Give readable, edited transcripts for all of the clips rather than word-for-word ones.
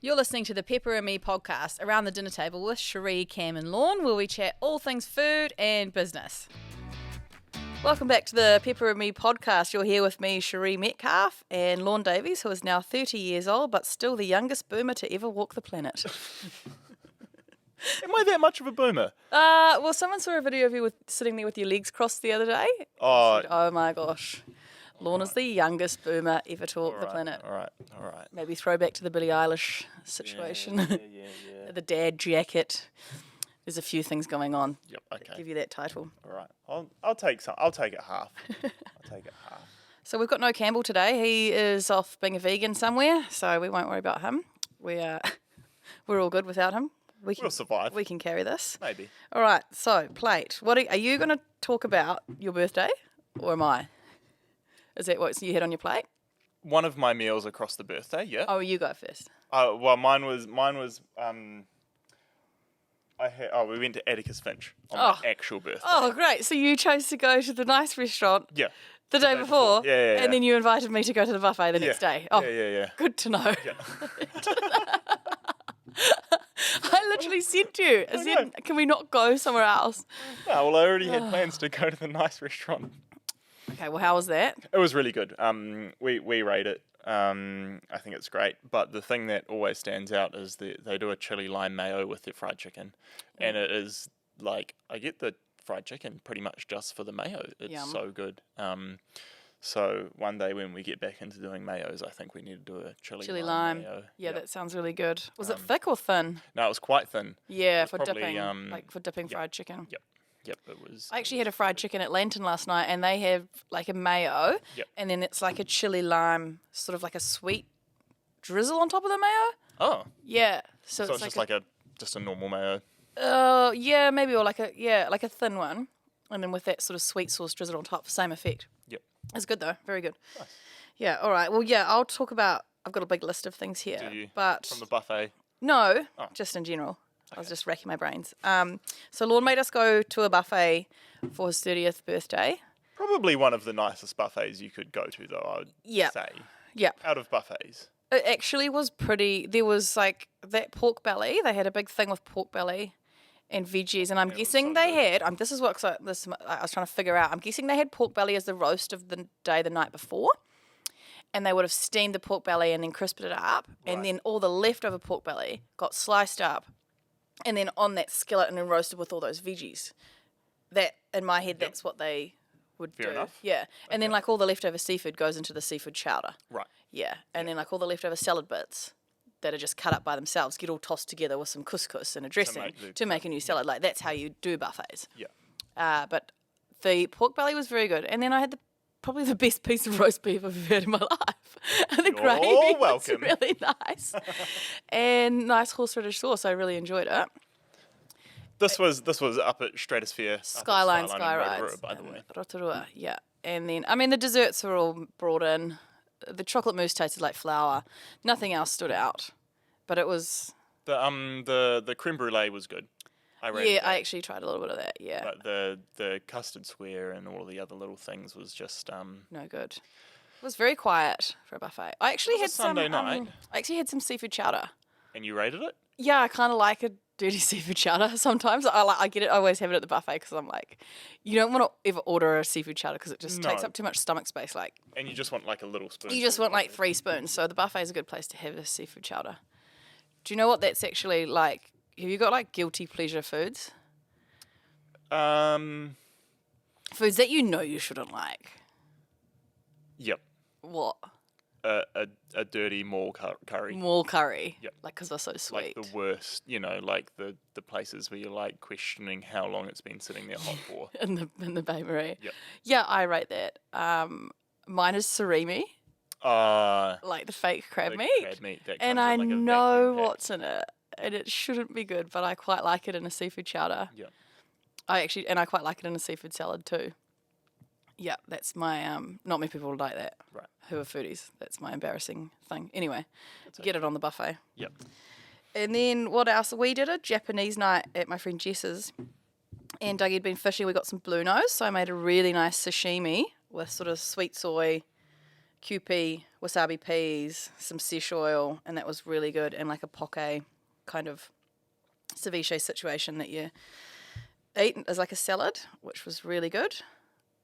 You're listening to the Pepper and Me podcast, Around the Dinner Table with Cherie, Cam and Lorne, where we chat all things food and business. Welcome back to the Pepper and Me podcast. You're here with me, Cherie Metcalf, and Lorne Davies, who is now 30 years old, but still the youngest boomer to ever walk the planet. Am I that much of a boomer? Well, someone saw a video of you sitting there with your legs crossed the other day. Oh, Said, oh my gosh. Lorne is the youngest boomer ever to walk the planet. All right. Maybe throwback to the Billie Eilish situation. Yeah. The dad jacket. There's a few things going on. Yep, that okay. give you that title. All right. I'll take some. I'll take it half. So we've got no Campbell today. He is off being a vegan somewhere, so we won't worry about him. We're all good without him. We'll survive. We can carry this. Maybe. All right. So plate. Are you going to talk about your birthday, or am I? Is that what you had on your plate? One of my meals across the birthday. Yeah. Oh, you go first. Well, mine was. We went to Atticus Finch on my actual birthday. Oh, great. So you chose to go to the nice restaurant. Yeah. The day before. Yeah. And then you invited me to go to the buffet the next day. Oh, Yeah. good to know. Yeah. I literally sent you. I said, can we not go somewhere else? No, well, I already had plans to go to the nice restaurant. Okay, well, how was that? It was really good. We rate it. I think it's great. But the thing that always stands out is they do a chili lime mayo with their fried chicken. And it is like, I get the fried chicken pretty much just for the mayo. It's so good. So one day when we get back into doing mayos, I think we need to do a chili lime mayo. Yeah, that sounds really good. Was it thick or thin? No, it was quite thin. Yeah, for probably, dipping fried chicken. Yep, it was. I actually had a fried chicken at Lantern last night, and they have like a mayo, and then it's like a chili lime, sort of like a sweet drizzle on top of the mayo. Oh. Yeah. So it's just like a normal mayo. Yeah, maybe, or like a thin one, and then with that sort of sweet sauce drizzle on top, same effect. Yep. It's good though, very good. Nice. Yeah. All right. Well, yeah, I'll talk about. I've got a big list of things here. Do you? But From the buffet? No, Oh. just in general. Okay. I was just racking my brains. So Lorne made us go to a buffet for his 30th birthday. Probably one of the nicest buffets you could go to, though, I would say. Yeah. Out of buffets. It actually was pretty. There was like that pork belly. They had a big thing with pork belly and veggies, and I'm guessing they had. This is what I was trying to figure out. I'm guessing they had pork belly as the roast of the night before, and they would have steamed the pork belly and then crisped it up, and then all the leftover pork belly got sliced up, and then on that skillet and then roasted with all those veggies. That in my head, that's what they would do. Fair enough. Yeah, and then like all the leftover seafood goes into the seafood chowder. Right. Yeah, and then like all the leftover salad bits that are just cut up by themselves get all tossed together with some couscous and a dressing to make a new salad. Like that's how you do buffets. Yeah. But the pork belly was very good, and then I had probably the best piece of roast beef I've ever had in my life. And the gravy was really nice, and nice horseradish sauce. I really enjoyed it. This was up at Stratosphere. Skyline in Skyrides. Rotorua, by the way. Rotorua, yeah. And then, the desserts were all brought in. The chocolate mousse tasted like flour. Nothing else stood out. But it was... The creme brulee was good. I actually tried a little bit of that, yeah. But the custard square and all the other little things was just... No good. It was very quiet for a buffet. I actually had Sunday night. I actually had some seafood chowder. And you rated it? Yeah, I kind of like a dirty seafood chowder sometimes. I get it. I always have it at the buffet because I'm like, you don't want to ever order a seafood chowder because it just takes up too much stomach space. Like, and you just want like a little spoon. You just want like 3 spoons. So the buffet is a good place to have a seafood chowder. Do you know what that's actually like? Have you got like guilty pleasure foods? Foods that you know you shouldn't like. Yep. What? A dirty mall curry. Mall curry. Yep. Like, because they're so sweet. Like the worst, like the places where you're like questioning how long it's been sitting there hot for. in the bakery. Yep. Yeah, I rate that. Mine is surimi. Like the fake crab meat. Crab meat that and comes I in like a know vacuum pack. what's in it. And it shouldn't be good, but I quite like it in a seafood chowder. Yeah. I quite like it in a seafood salad too. Yeah, that's my, not many people like that. Right. Who are foodies. That's my embarrassing thing. Anyway, get it on the buffet. Yep. And then what else? We did a Japanese night at my friend Jess's. And Dougie had been fishing. We got some blue nose. So I made a really nice sashimi with sort of sweet soy, Kewpie, wasabi peas, some fish oil, and that was really good. And like a poke kind of ceviche situation that you eat as like a salad, which was really good.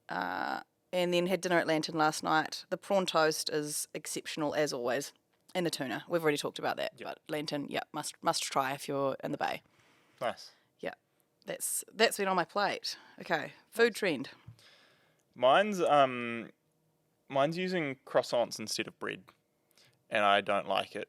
And then had dinner at Lantern last night. The prawn toast is exceptional as always. And the tuna. We've already talked about that. Yep. But Lantern, yeah, must try if you're in the Bay. Nice. Yeah. That's been on my plate. Okay. Food trend. Mine's using croissants instead of bread, and I don't like it.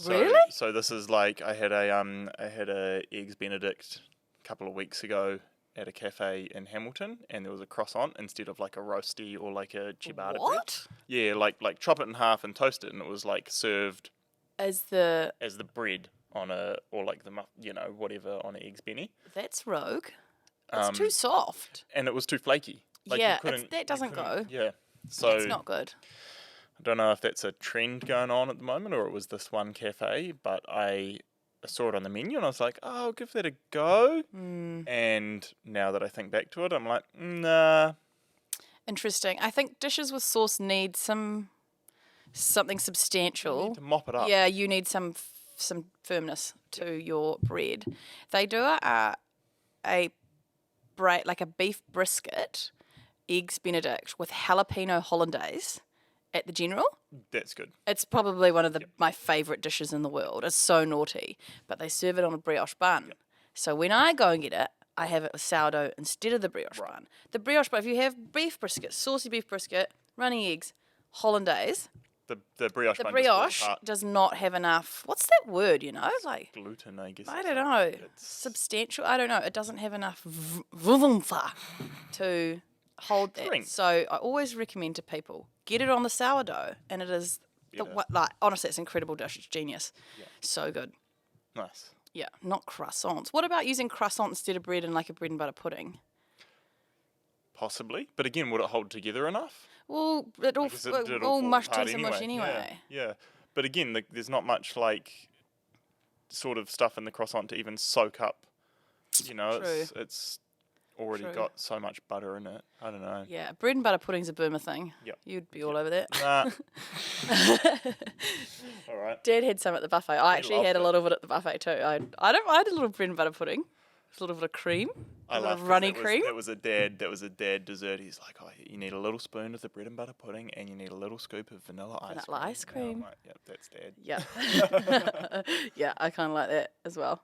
Really? So this is like I had a eggs Benedict a couple of weeks ago at a cafe in Hamilton, and there was a croissant instead of like a roasty or like a ciabatta bread. What? Yeah, like chop it in half and toast it, and it was like served As the bread on whatever on an eggs Benny. That's rogue. It's too soft. And it was too flaky. Like yeah, that doesn't go. Yeah, so It's not good. I don't know if that's a trend going on at the moment or it was this one cafe, but I saw it on the menu and I was like, oh, I'll give that a go. And now that I think back to it, I'm like, nah. Interesting. I think dishes with sauce need something substantial. You need to mop it up. Yeah, you need some firmness to your bread. They do a beef brisket, eggs Benedict with jalapeno hollandaise at the General. That's good. It's probably one of my favourite dishes in the world. It's so naughty, but they serve it on a brioche bun. Yep. So when I go and get it, I have it with sourdough instead of the brioche bun. The brioche bun, if you have beef brisket, saucy beef brisket, runny eggs, hollandaise, The brioche the bun brioche does not have enough. What's that word? Like gluten, I guess. I don't know. Substantial. I don't know. It doesn't have enough oomph to hold that. Drink. So I always recommend to people get it on the sourdough, and it is honestly, it's an incredible dish. It's genius. Yeah. So good. Nice. Yeah, not croissants. What about using croissant instead of bread in like a bread and butter pudding? Possibly, but again, would it hold together enough? Well, it all fall mush apart tastes and mush anyway. Yeah. But again, there's not much like sort of stuff in the croissant to even soak up. It's already True. got so much butter in it. I don't know. Yeah, bread and butter pudding's a boomer thing. Yep. You'd be all over that. Nah. All right. Dad had some at the buffet. I actually had a loved lot of it at the buffet too. I had a little bread and butter pudding, a little bit of cream, a little runny cream. That was a dad dessert. He's like, oh, you need a little spoon of the bread and butter pudding, and you need a little scoop of vanilla ice cream. cream. I'm like, yep, that's dad. Yeah, yeah, I kind of like that as well.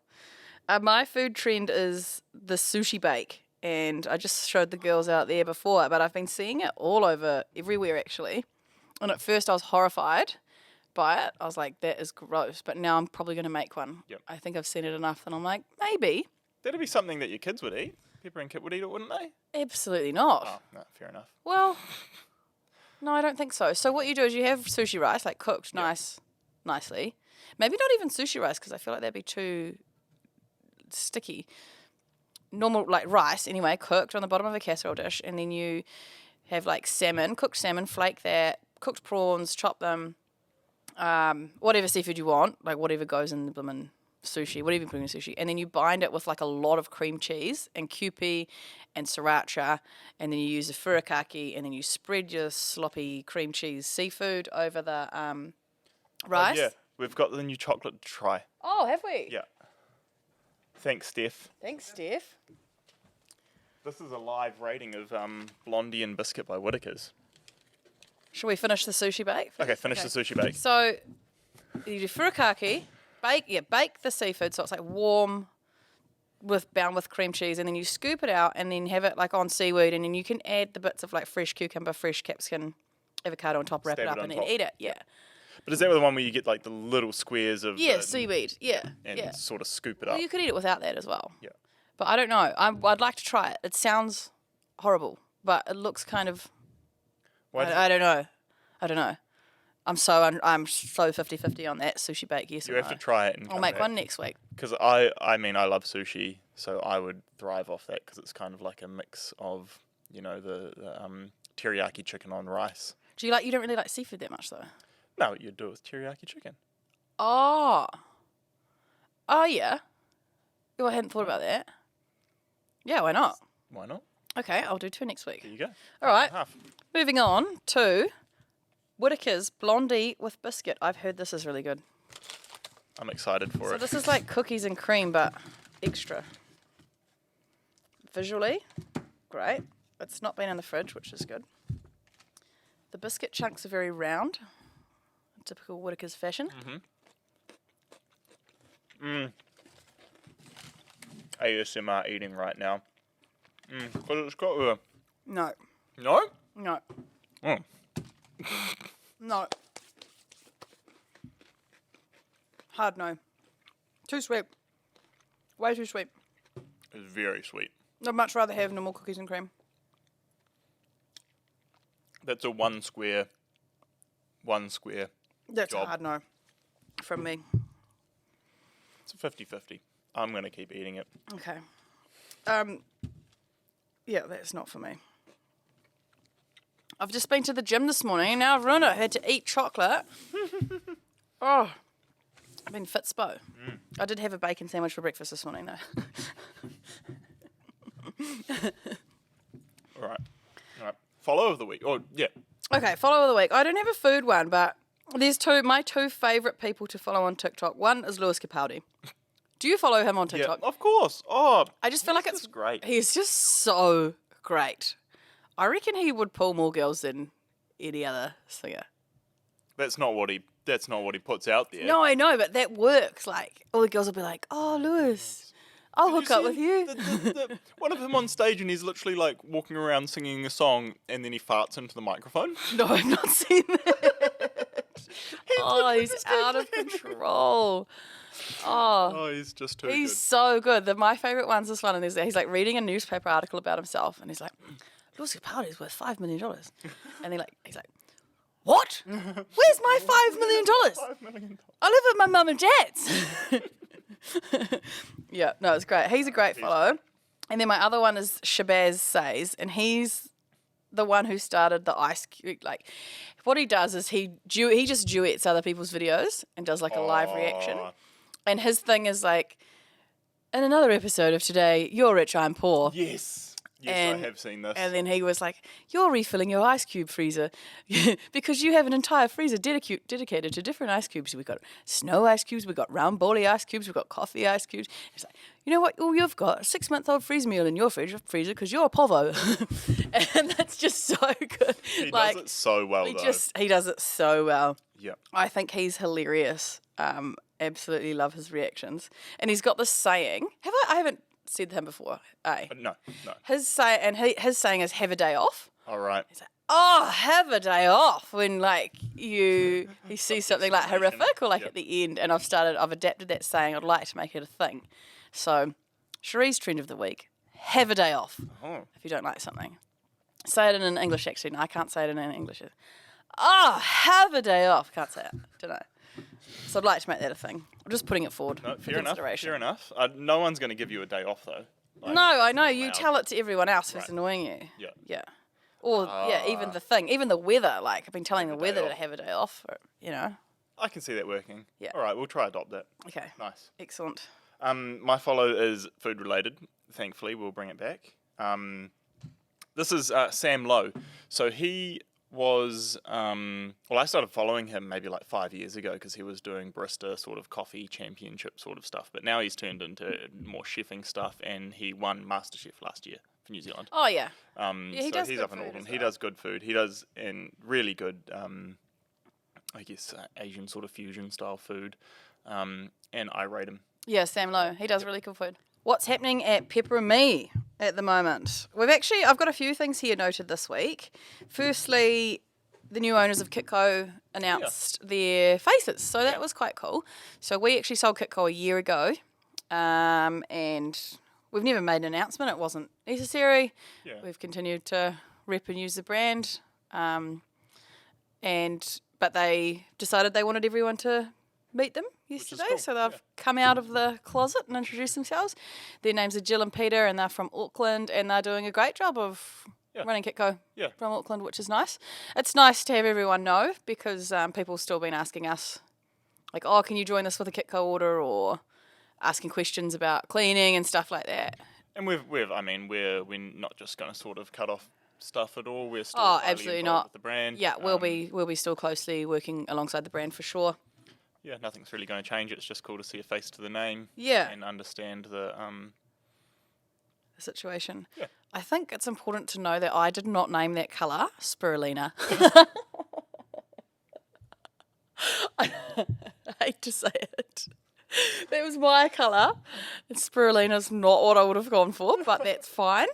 My food trend is the sushi bake, and I just showed the girls out there before, but I've been seeing it all over everywhere actually. And at first I was horrified by it. I was like, that is gross. But now I'm probably going to make one. Yep. I think I've seen it enough, and I'm like, maybe. That'd be something that your kids would eat. Pepper and Kit would eat it, wouldn't they? Absolutely not. Oh, no, fair enough. Well, no, I don't think so. So what you do is you have sushi rice, like cooked nicely. Maybe not even sushi rice, because I feel like that'd be too sticky. Normal, like rice, anyway, cooked on the bottom of a casserole dish. And then you have like salmon, cooked salmon, flake that, cooked prawns, chop them, whatever seafood you want, like whatever goes in the bloomin' sushi, whatever you put in sushi, and then you bind it with like a lot of cream cheese and Kewpie and sriracha, and then you use a furikake, and then you spread your sloppy cream cheese seafood over the rice. Oh, yeah, we've got the new chocolate to try. Oh, have we? Yeah. Thanks, Steph. Thanks, Steph. This is a live rating of Blondie and Biscuit by Whittaker's. Shall we finish the sushi bake? Okay, finish the sushi bake. So you do furikake, bake the seafood so it's like warm, bound with cream cheese, and then you scoop it out and then have it like on seaweed, and then you can add the bits of like fresh cucumber, fresh capsicum, avocado on top, wrap Stab it up, it on and top. then eat it. Yeah. But is that the one where you get like the little squares of Seaweed. Yeah. and sort of scoop it Well, up? you could eat it without that as well. Yeah. But I don't know. I'd like to try it. It sounds horrible, but it looks kind of. I don't know. I'm so 50-50 on that sushi bake. Yes You or have no. to try it. And I'll make one next week. Because I love sushi, so I would thrive off that because it's kind of like a mix of the teriyaki chicken on rice. You don't really like seafood that much though. No, you'd do it with teriyaki chicken. Oh yeah. Oh, I hadn't thought about that. Yeah, why not? Why not? Okay, I'll do 2 next week. There you go. All right. Half. Moving on to Whittaker's Blondie with biscuit. I've heard this is really good. I'm excited for So it. this is like cookies and cream, but extra. Visually, great. It's not been in the fridge, which is good. The biscuit chunks are very round, typical Whittaker's fashion. ASMR eating right now. Because it's got a... No, No? no, Oh. no. Hard no. Too sweet. Way too sweet. It's very sweet. I'd much rather have normal cookies and cream. That's a one square That's job. a hard no from me. It's a 50-50. I'm going to keep eating it. Okay. Yeah, that's not for me. I've just been to the gym this morning and now I've ruined it. I had to eat chocolate. Oh, I've been fitspo. I did have a bacon sandwich for breakfast this morning though. All right. Follow of the week. Oh, yeah. Okay, follow of the week. I don't have a food one, but there's my two favourite people to follow on TikTok. One is Lewis Capaldi. Do you follow him on TikTok? Yeah, of course. Oh, I just feel like it's great. He's just so great. I reckon he would pull more girls than any other singer. That's not what he puts out there. No, I know, but that works. Like, all the girls will be like, "Oh, Lewis, I'll hook up with you." One of them on stage and he's literally like walking around singing a song and then he farts into the microphone. No, I've not seen that. He's out of control. Oh, he's just too He's good. so good. My favourite one's this one, and he's like reading a newspaper article about himself, and he's like, "Lewis Capaldi's worth $5 million," and he's like, "What? Where's my $5 million? $5 million. I live at my mum and dad's." Yeah, no, it's great. He's a great follow. And then my other one is Shabazz Says, and he's the one who started the Ice Cube. Like, what he does is he just duets other people's videos and does like a live reaction. And his thing is like, in another episode of Today, You're Rich, I'm Poor. Yes, I have seen this. And then he was like, "You're refilling your ice cube freezer because you have an entire freezer dedicated to different ice cubes. We've got snow ice cubes, we've got round bally ice cubes, we've got coffee ice cubes." He's like, "You know what? All you've got a 6-month-old freeze meal in your freezer because you're a povo." And that's just so good. He does it so well, though. He does it so well. Yeah. I think he's hilarious. Absolutely love his reactions. And he's got this saying. I haven't said him before. No. His saying is "have a day off." All right. He's like, "Oh, have a day off," when like he sees something like horrific or like at the end. And I've adapted that saying. I'd like to make it a thing. So, Cherie's trend of the week: have a day off. Oh. If you don't like something, say it in an English accent. I can't say it in an English. Oh, have a day off. Can't say it. Don't know. So I'd like to make that a thing. I'm just putting it forward No, for fair enough. consideration. Fair enough. No one's going to give you a day off, though. Like, No, I know. You loud. tell it to everyone else if it's Right. annoying you. Yeah. Yeah. Or, even the thing. Even the weather. Like, I've been telling the Have a day weather to off. have a day off. Or, I can see that working. Yeah. All right, we'll try adopt that. Okay. Nice. Excellent. My follow is food related. Thankfully, we'll bring it back. This is Sam Lowe. So he was, I started following him maybe like 5 years ago because he was doing barista sort of coffee championship sort of stuff. But now he's turned into more chefing stuff, and he won MasterChef last year for New Zealand. Oh, yeah. He he does he's good up in food Auckland. as He well. does good food. He does really good, I guess, Asian sort of fusion style food. And I rate him. Yeah, Sam Lowe. He does really cool food. What's happening at Pepper and Me at the moment? I've got a few things here noted this week. Firstly, the new owners of Kitco announced their faces, so that was quite cool. So we actually sold Kitco a year ago, and we've never made an announcement. It wasn't necessary. Yeah. We've continued to rep and use the brand, but they decided they wanted everyone to meet them yesterday, cool, so they've come out of the closet and introduced themselves. Their names are Jill and Peter, and they're from Auckland, and they're doing a great job of running Kitco from Auckland, which is nice. It's nice to have everyone know because people still been asking us, like, "Oh, can you join us with a Kitco order?" or asking questions about cleaning and stuff like that. And we're not just going to sort of cut off stuff at all? We're still Oh, highly absolutely involved not. with the brand. Yeah, we'll be still closely working alongside the brand for sure. Yeah, nothing's really going to change. It's just cool to see a face to the name. Yeah. And understand the Situation. Yeah. I think it's important to know that I did not name that colour spirulina. I hate to say it. That was my colour. Spirulina's not what I would have gone for, but that's fine.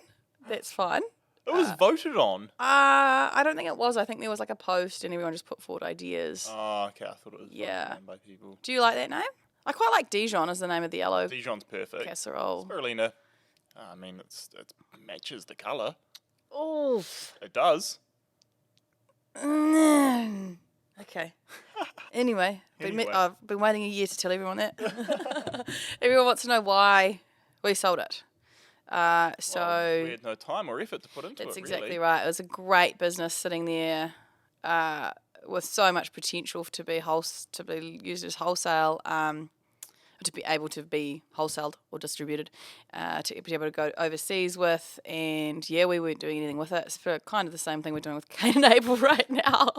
That's fine. It was voted on. I don't think it was. I think there was like a post and everyone just put forward ideas. Oh, okay. I thought it was Yeah. voted on by people. Do you like that name? I quite like Dijon as the name of the yellow Dijon's perfect. casserole. Spirulina. I mean, it matches the colour. Oh. It does. Okay. Anyway, Anyway. I've been waiting a year to tell everyone that. Everyone wants to know why we sold it. So We had no time or effort to put into that's it, exactly really. right. It was a great business sitting there with so much potential to be used as wholesale, to be able to be wholesaled or distributed, to be able to go overseas with. And yeah, we weren't doing anything with it. It's for kind of the same thing we're doing with Cane and Abel right now.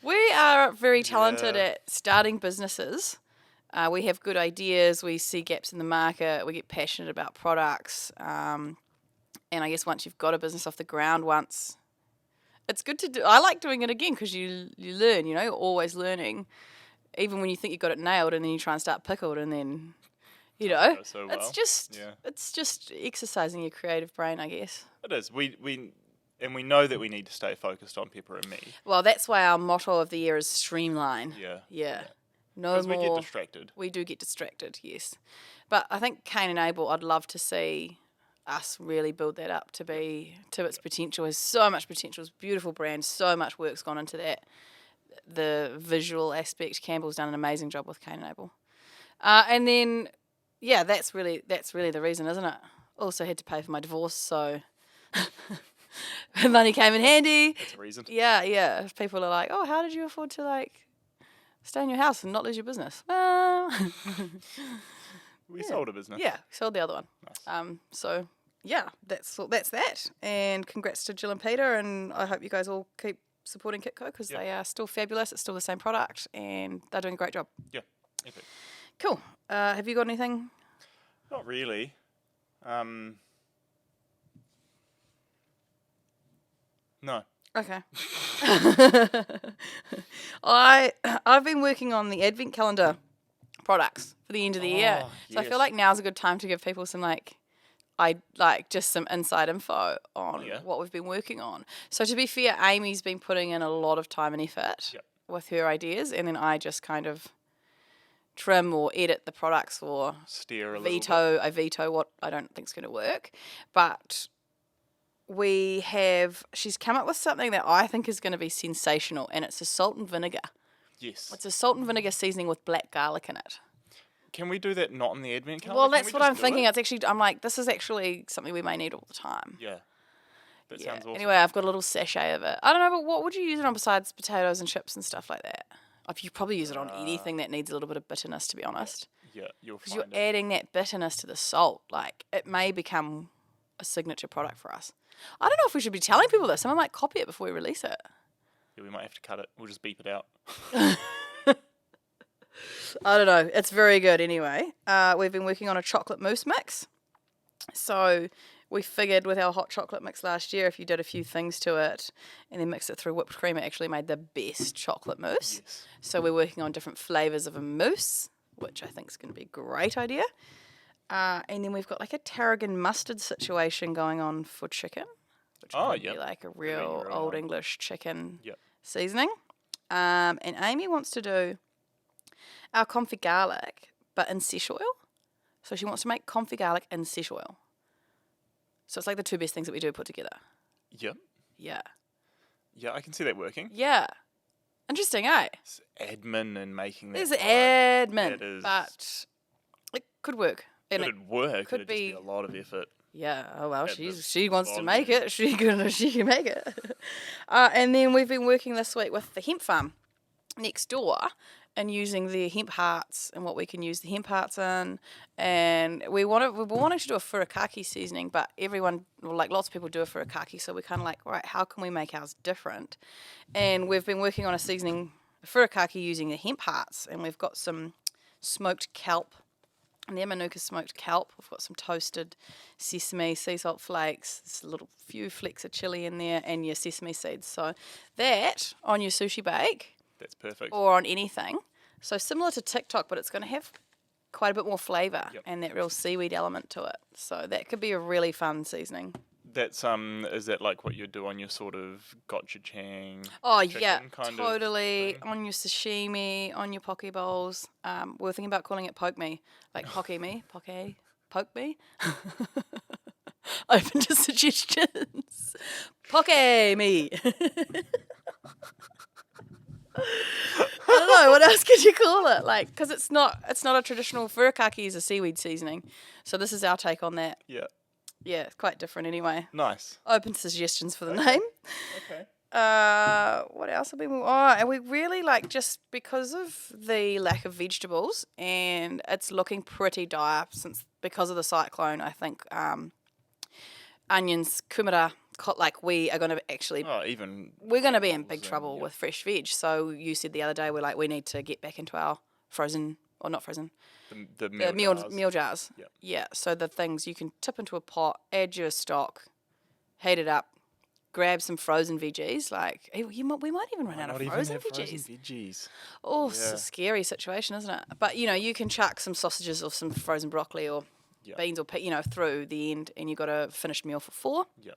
We are very talented Yeah. at starting businesses. We have good ideas. We see gaps in the market. We get passionate about products. And I guess once you've got a business off the ground it's good to do. I like doing it again because you learn, you're always learning. Even when you think you got it nailed and then you try and start pickled and then, Go so well. it's just Yeah. it's just exercising your creative brain, I guess. It is. We know that we need to stay focused on Pepper and Me. Well, that's why our motto of the year is streamline. Yeah. Yeah. No Because more. we get distracted. We do get distracted, yes. But I think Cane and Abel, I'd love to see us really build that up to its potential. Has so much potential. It's a beautiful brand. So much work's gone into that. The visual aspect. Campbell's done an amazing job with Cane and Abel. And then, yeah, that's really the reason, isn't it? Also had to pay for my divorce, so money came in handy. That's a reason. Yeah. If people are like, oh, how did you afford to stay in your house and not lose your business? Well, We sold a business. yeah, sold the other one. Nice. So yeah, that's that. And congrats to Jill and Peter, and I hope you guys all keep supporting Kitco because they are still fabulous. It's still the same product, and they're doing a great job. Yeah. Epic. Cool. Have you got anything? Not really. No. Okay. I've been working on the advent calendar products for the end of the year. So I feel yes. like now's a good time to give people some just some inside info on what we've been working on. So to be fair, Amy's been putting in a lot of time and effort with her ideas, and then I just kind of trim or edit the products or Steer a little bit. I veto what I don't think's going to work. But she's come up with something that I think is going to be sensational, and it's a salt and vinegar. Yes. It's a salt and vinegar seasoning with black garlic in it. Can we do that not in the advent calendar? Well, Can that's we what just I'm do thinking. it? It's actually, I'm like, this is actually something we may need all the time. Yeah. That Yeah. sounds awesome. Anyway, I've got a little sachet of it. I don't know, but what would you use it on besides potatoes and chips and stuff like that? You probably use it on anything that needs a little bit of bitterness, to be honest. Yeah, you'll Because find you're it. adding that bitterness to the salt. Like, it may become a signature product for us. I don't know if we should be telling people this. Someone might copy it before we release it. Yeah, we might have to cut it. We'll just beep it out. I don't know. It's very good anyway. We've been working on a chocolate mousse mix. So we figured with our hot chocolate mix last year, if you did a few things to it and then mix it through whipped cream, it actually made the best chocolate mousse. Yes. So we're working on different flavours of a mousse, which I think is going to be a great idea. And then we've got like a tarragon mustard situation going on for chicken, which would be like a real really old nice. English chicken Yep. seasoning. And Amy wants to do our confit garlic, but in sesh oil. So she wants to make confit garlic in sesh oil. So it's like the two best things that we do put together. Yep. Yeah. Yeah, I can see that working. Yeah. Interesting, eh? It's admin and making that. There's product. admin, It is- but it could work. And It'd work. could It'd just be be- a lot of effort. yeah, oh well, At she the wants to make volume. it. She can make it. And then we've been working this week with the hemp farm next door, and using the hemp hearts and what we can use the hemp hearts in. And we've been wanting to do a furikake seasoning, but lots of people do a furikake, so we're kind of like, right, how can we make ours different? And we've been working on a furikake using the hemp hearts, and we've got some smoked kelp. And the Manuka smoked kelp. We've got some toasted sesame, sea salt flakes, a little few flecks of chili in there, and your sesame seeds. So that on your sushi bake. That's perfect. Or on anything. So similar to TikTok, but it's going to have quite a bit more flavour and that real seaweed element to it. So that could be a really fun seasoning. That's is that like what you do on your sort of gochujang? Oh yeah, kind totally. of On your sashimi, on your poke bowls. We were thinking about calling it poke me, like poke me. Open to suggestions. Poke me. I don't know, what else could you call it? Like, because it's not a traditional furikake is a seaweed seasoning, so this is our take on that. Yeah. Yeah, it's quite different anyway. Nice. Open to suggestions for the name. Okay. What else have we? And we really just because of the lack of vegetables, and it's looking pretty dire because of the cyclone. I think onions, kumara. We are going to actually. Oh, even. We're going to be in big trouble with fresh veg. So you said the other day we need to get back into our frozen or not frozen. The meal jars. Yep. Yeah. So the things you can tip into a pot, add your stock, heat it up, grab some frozen veggies. We might even run out of frozen veggies. Oh, it's a scary situation, isn't it? But you can chuck some sausages or some frozen broccoli or beans or through the end, and you got a finished meal for 4. Yep.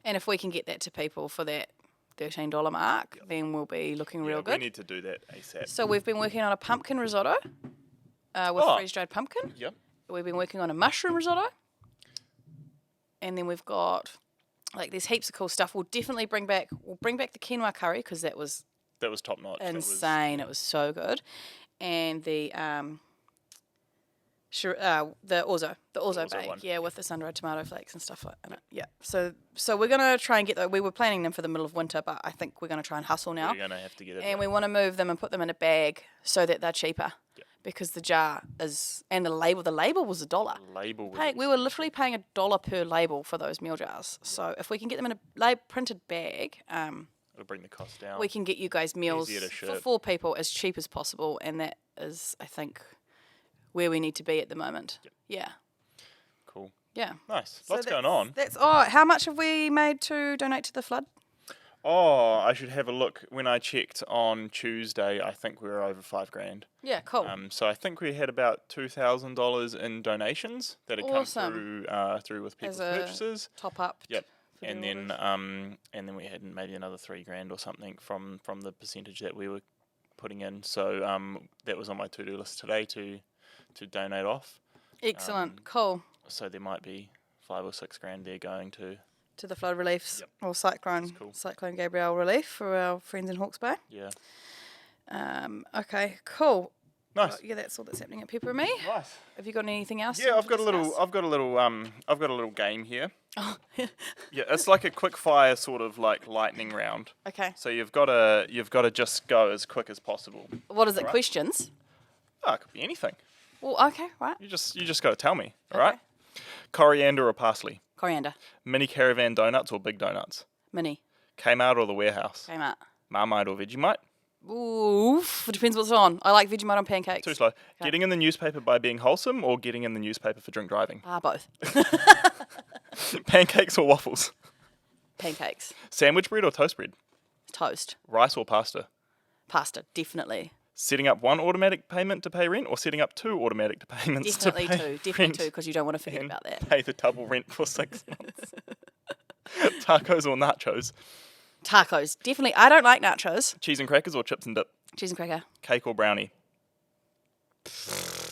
And if we can get that to people for that $13 mark, then we'll be looking real good. We need to do that ASAP. So we've been working on a pumpkin risotto with freeze-dried pumpkin. Yep. We've been working on a mushroom risotto. And then we've got, there's heaps of cool stuff. We'll bring back the quinoa curry because that was top notch. Insane. It was so good. And the orzo bake, one. with the sun-dried tomato flakes and stuff like that. Yeah. So we're gonna try and get those. We were planning them for the middle of winter, but I think we're gonna try and hustle now. We're gonna have to get it. And we want to move them and put them in a bag so that they're cheaper. Yep. Because the jar is and the label. The label was $1. We were literally paying $1 per label for those meal jars. Yep. So if we can get them in a printed bag, it'll bring the cost down. We can get you guys meals for 4 people as cheap as possible, and that is, I think, where we need to be at the moment. Yep. Yeah. Cool. Yeah. Nice. Lots going on. How much have we made to donate to the flood? Oh, I should have a look. When I checked on Tuesday, I think we were over $5,000. Yeah, cool. So I think we had about $2,000 in donations that had come through with people's purchases. Top up. Yep. And then we had maybe another $3,000 or something from the percentage that we were putting in. So that was on my to-do list today to donate off. Excellent. Cool. So there might be $5,000 or $6,000 there going to the flood relief or Cyclone Gabrielle relief for our friends in Hawke's Bay. Yeah. Okay. Cool. Nice. That's all that's happening at Pepper and Me. Nice. Have you got anything else? Yeah, I've got a little game here. Oh. Yeah, it's like a quickfire sort of lightning round. Okay. So you've got to just go as quick as possible. What is it? Right? Questions? Oh, it could be anything. Well, okay, right. You just got to tell me, all right? Coriander or parsley? Coriander. Mini caravan donuts or big donuts? Mini. Kmart or the warehouse? Kmart. Marmite or Vegemite? Oof, it depends what's on. I like Vegemite on pancakes. Too slow. Okay. Getting in the newspaper by being wholesome or getting in the newspaper for drink driving? Both. Pancakes or waffles? Pancakes. Sandwich bread or toast bread? Toast. Rice or pasta? Pasta, definitely. Setting up 1 automatic payment to pay rent or setting up 2 automatic payments to pay rent? Definitely 2, because you don't want to forget about that. Pay the double rent for 6 months. Tacos or nachos? Tacos, definitely. I don't like nachos. Cheese and crackers or chips and dip? Cheese and cracker. Cake or brownie?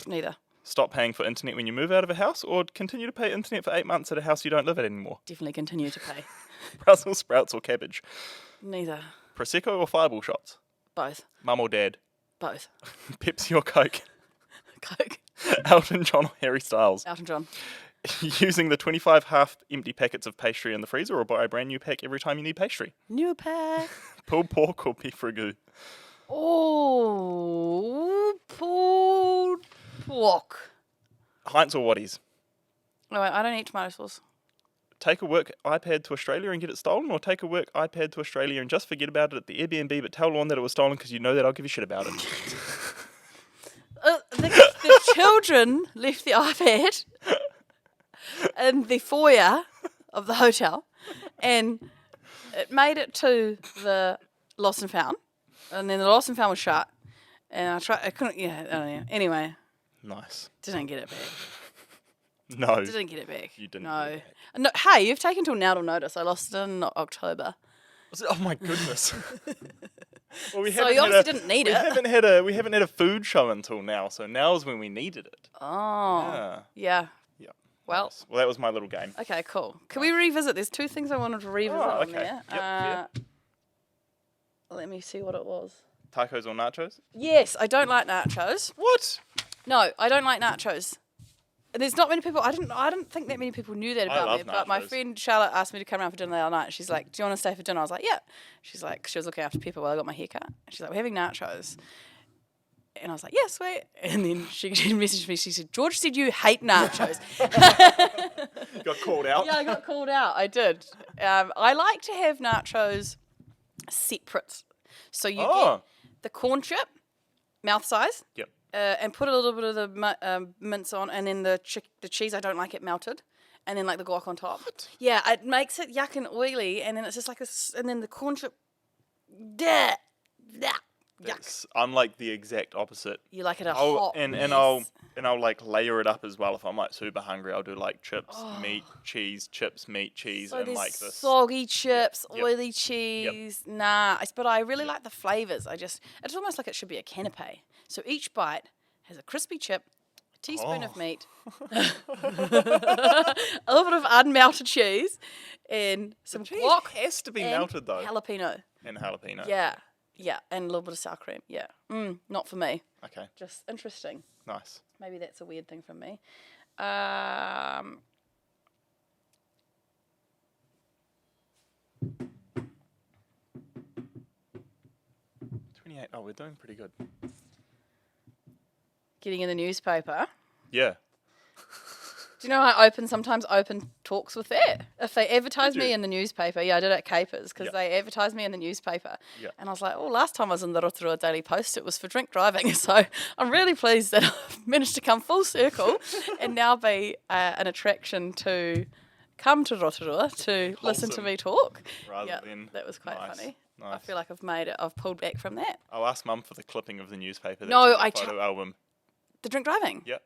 Neither. Stop paying for internet when you move out of a house or continue to pay internet for 8 months at a house you don't live at anymore? Definitely continue to pay. Brussels sprouts or cabbage? Neither. Prosecco or fireball shots? Both. Mum or dad? Both. Pepsi or Coke? Coke. Elton John or Harry Styles? Elton John. Using the 25 half-empty packets of pastry in the freezer or buy a brand new pack every time you need pastry? New pack. Pulled pork or beef ragu? Oh, Walk. Heinz or Waddies? No, I don't eat tomato sauce. Take a work iPad to Australia and get it stolen, or take a work iPad to Australia and just forget about it at the Airbnb, but tell Lorne that it was stolen because you know that I'll give a shit about it. The children left the iPad in the foyer of the hotel, and it made it to the Lost and Found, and then the Lost and Found was shut, and I couldn't, I don't know. Anyway, Nice. didn't get it back. No. Didn't get it back. You didn't No. get it back. No. Hey, you've taken till now to notice. I lost it in October. Oh my goodness. Well, So you obviously didn't need it. We haven't had a food show until now, so now is when we needed it. Oh. Yeah. Yeah. Well. Nice. Well, that was my little game. Okay, cool. Can we revisit? There's two things I wanted to revisit Oh, on okay. there. Yep, fair. Let me see what it was. Tacos or nachos? Yes, I don't like nachos. What? No, I don't like nachos. There's not many people. I didn't think that many people knew that about love me. But my nachos. friend Charlotte asked me to come around for dinner the other night. She's like, "Do you want to stay for dinner?" I was like, "Yeah." She's like, she was looking after Pepper while I got my haircut. She's like, "We're having nachos," and I was like, "Yeah, sweet." And then she messaged me. She said, "George said you hate nachos." You got called out? Yeah, I got called out. I did. I like to have nachos separate. So you get the corn chip, mouth size. Yep. And put a little bit of the mince on, and then the cheese. I don't like it melted, and then like the guac on top. What? Yeah, it makes it yuck and oily, and then it's just like and then the corn chip. Yuck. I'm like the exact opposite. You like it hot. And yes. I'll like layer it up as well. If I'm like super hungry, I'll do like chips, meat, cheese, chips, meat, cheese, So and there's like this. soggy chips, Yep. oily cheese. Nah, but I really like the flavors. It's almost like it should be a canapé. So each bite has a crispy chip, a teaspoon of meat, a little bit of unmelted cheese, and some Cheese guac has to be and melted though. jalapeno. And jalapeno. Yeah, and a little bit of sour cream. Yeah, not for me. Okay. Just interesting. Nice. Maybe that's a weird thing from me. 28. Oh, we're doing pretty good. Getting in the newspaper. Yeah. Do you know I sometimes open talks with that? If they advertise Did you? me in the newspaper, yeah, I did it at Capers because Yep. they advertised me in the newspaper. Yep. And I was like, oh, last time I was in the Rotorua Daily Post, it was for drink driving. So I'm really pleased that I've managed to come full circle and now be an attraction to come to Rotorua to listen to Wholesome. me talk. Rather than that was quite nice. funny. I Nice. feel like I've pulled back from that. I'll ask Mum for the clipping of the newspaper. No, That's in the I photo album. The drink driving. Yep.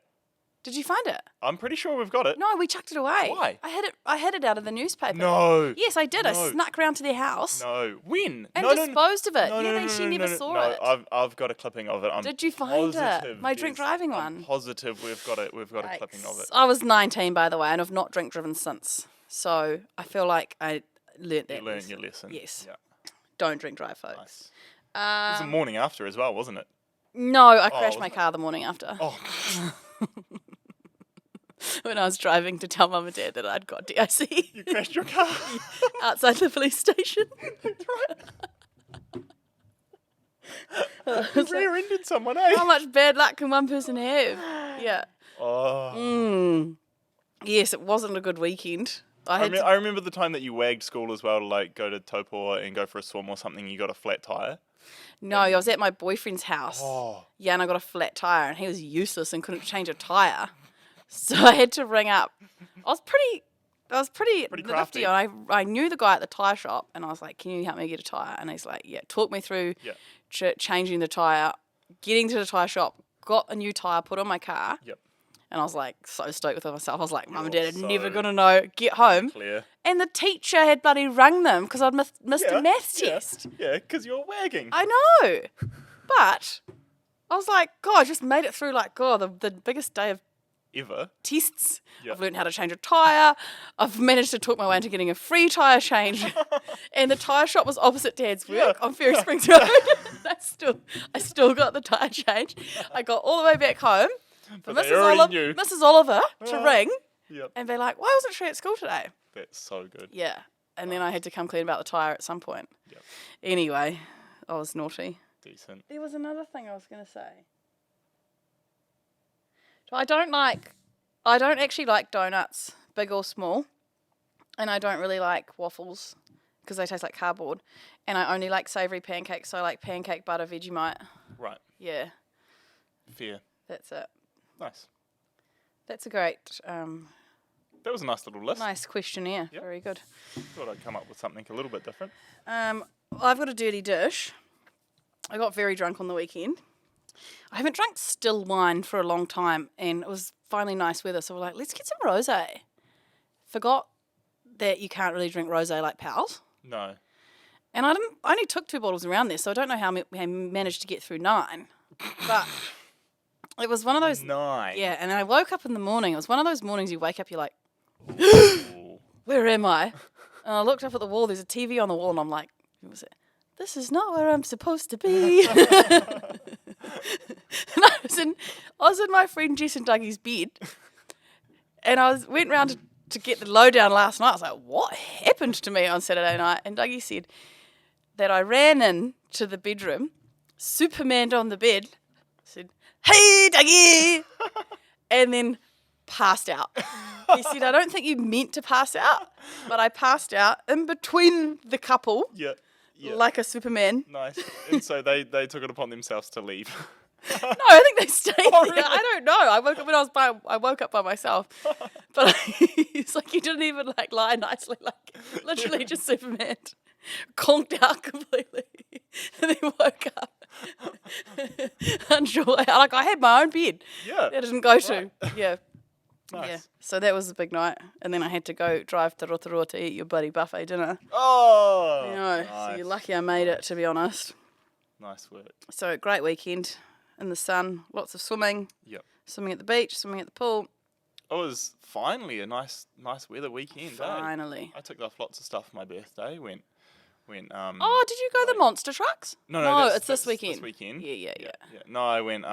Did you find it? I'm pretty sure we've got it. No, we chucked it away. Why? I had it out of the newspaper. No. Yes, I did. I No. snuck round to their house No. When? and no, disposed of it. No, no, no, She no, never no, saw no. it. I've got a clipping of it. I'm Did you find it? positive My drink driving I'm one. positive we've got it. We've got a clipping of it. I was 19, by the way, and I've not drink driven since. So I feel like I learnt that. You learned your lesson. Yes. Yeah. Don't drink drive, folks. Nice. It was the morning after as well, wasn't it? No, I crashed my wasn't it? car the morning after Oh. when I was driving to tell Mum and Dad that I'd got DIC You crashed your car. outside the police station. You rear-ended someone, eh? How much bad luck can one person have? Yeah. Oh. Yes, it wasn't a good weekend. I remember the time that you wagged school as well to like go to Taupo and go for a swim or something. You got a flat tire. No, I was at my boyfriend's house. Oh. Yeah, and I got a flat tire, and he was useless and couldn't change a tire. So I had to ring up. I was pretty crafty. nifty. And I knew the guy at the tire shop, and I was like, "Can you help me get a tire?" And he's like, "Yeah." Talk me through changing the tire, getting to the tire shop, got a new tire put on my car. Yep. And I was like so stoked with myself. I was like, Mum and You're Dad are never so going to know. Get home. Clear. And the teacher had bloody rung them because I'd missed a maths yeah. test. Yeah, because you're wagging. I know. But I was like, God, I just made it through like, God, the biggest day of Ever. tests. Yep. I've learned how to change a tyre. I've managed to talk my way into getting a free tyre change. And the tyre shop was opposite Dad's work on Ferry Springs Road. I still got the tyre change. I got all the way back home for But they already knew. Mrs. Oliver to ring Yep. and be like, why wasn't she at school today? That's so good. Yeah. And then I had to come clean about the tyre at some point. Yep. Anyway, I was naughty. Decent. There was another thing I was going to say. I don't actually like donuts, big or small. And I don't really like waffles because they taste like cardboard. And I only like savoury pancakes, so I like pancake butter Vegemite. Right. Yeah. Fair. That's it. Nice. That's a great, That was a nice little list. nice questionnaire. Yep. Very good. Thought I'd come up with something a little bit different. I've got a dirty dish. I got very drunk on the weekend. I haven't drunk still wine for a long time, and it was finally nice weather, so we're like, let's get some rosé. Forgot that you can't really drink rosé like pals. No. And I only took 2 bottles around there, so I don't know how I managed to get through 9. But it was one of those... 9. Yeah, and then I woke up in the morning. It was one of those mornings you wake up, you're like, Ooh. where am I? And I looked up at the wall, there's a TV on the wall, and I'm like, this is not where I'm supposed to be. And I was in my friend Jess and Dougie's bed, and went round to get the lowdown last night. I was like, what happened to me on Saturday night? And Dougie said that I ran in to the bedroom, Supermaned on the bed, said, hey, Dougie, and then passed out. He said, I don't think you meant to pass out, but I passed out in between the couple, like a Superman. Nice. And so they took it upon themselves to leave. No, I think they stayed Oh, there. really? I don't know. I woke up by myself, but it's like he didn't even like lie nicely, like literally just Superman, conked out completely, and then woke up. Unsure. Like I had my own bed. Yeah. That I didn't go to. Yeah. Nice. Yeah. So that was a big night, and then I had to go drive to Rotorua to eat your bloody buffet dinner. Oh. You know, Nice. so you're lucky I made it, to be honest. Nice work. So great weekend in the sun, lots of swimming. Yep. Swimming at the beach, swimming at the pool. It was finally a nice weather weekend. Finally. I took off lots of stuff for my birthday. Went. Oh, did you go the monster trucks? No, it's this weekend. This weekend. Yeah. No, I went.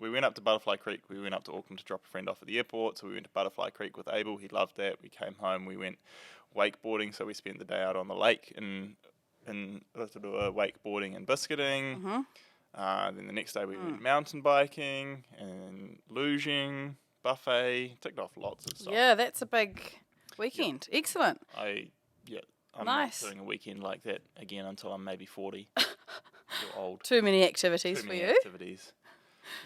We went up to Butterfly Creek. We went up to Auckland to drop a friend off at the airport. So we went to Butterfly Creek with Abel. He loved that. We came home. We went wakeboarding. So we spent the day out on the lake in Rotorua, wakeboarding and biscuiting. Mm-hmm. Then the next day we went mountain biking and luging, buffet. Ticked off lots of stuff. Yeah, that's a big weekend. Yeah. Excellent. I'm nice. not doing a weekend like that again until I'm maybe 40. Too old. Too many activities Too for many you. Activities.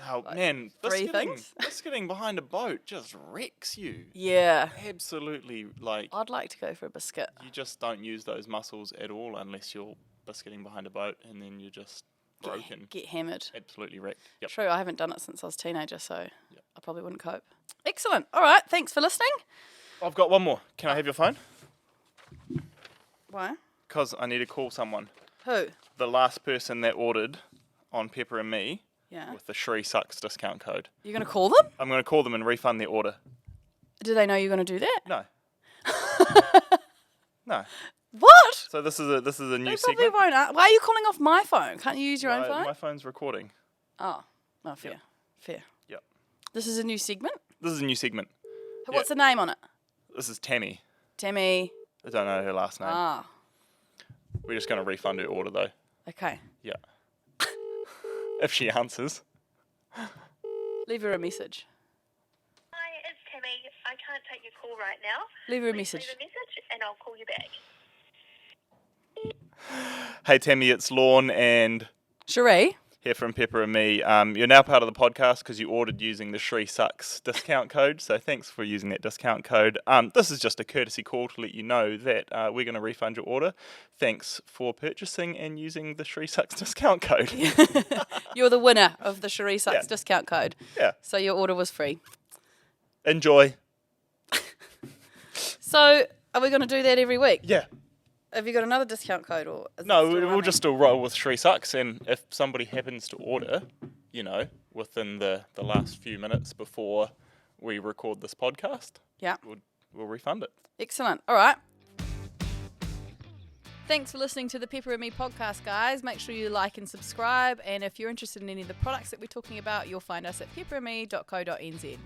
Oh, Like man, 3 things? biscuiting behind a boat just wrecks you. Yeah. Absolutely, like, I'd like to go for a biscuit. you just don't use those muscles at all unless you're biscuiting behind a boat, and then you're just broken. Get hammered. Absolutely wrecked. Yep. True, I haven't done it since I was a teenager, so I probably wouldn't cope. Excellent. All right, thanks for listening. I've got one more. Can I have your phone? Why? Because I need to call someone. Who? The last person that ordered on Pepper and Me Yeah. with the Cherie Sucks discount code. You're going to call them? I'm going to call them and refund their order. Do they know you're going to do that? No. No. What? So this is a new They probably segment. won't. Why are you calling off my phone? Can't you use your own phone? My phone's recording. Oh, fair. Yep. Fair. Yep. This is a new segment? This is a new segment. What's the name on it? This is Tammy. Tammy. I don't know her last name. Ah, We're just going to refund her order though. okay. Yeah. If she answers. Leave her a message. Hi, it's Tammy. I can't take your call right now. Leave her a Please message. Leave a message and I'll call you back. Hey Tammy, it's Lorne and Cherie. here from Pepper and Me. You're now part of the podcast because you ordered using the Cherie Sucks discount code. So thanks for using that discount code. This is just a courtesy call to let you know that we're going to refund your order. Thanks for purchasing and using the Cherie Sucks discount code. You're the winner of the Cherie Sucks Yeah. discount code. Yeah. So your order was free. Enjoy. So are we going to do that every week? Yeah. Have you got another discount code or? Is it No, still we'll running? just still roll with Cherie Sucks, and if somebody happens to order, within the last few minutes before we record this podcast, Yeah. we'll refund it. Excellent. All right. Thanks for listening to the Pepper and Me podcast, guys. Make sure you like and subscribe. And if you're interested in any of the products that we're talking about, you'll find us at pepperandme.co.nz.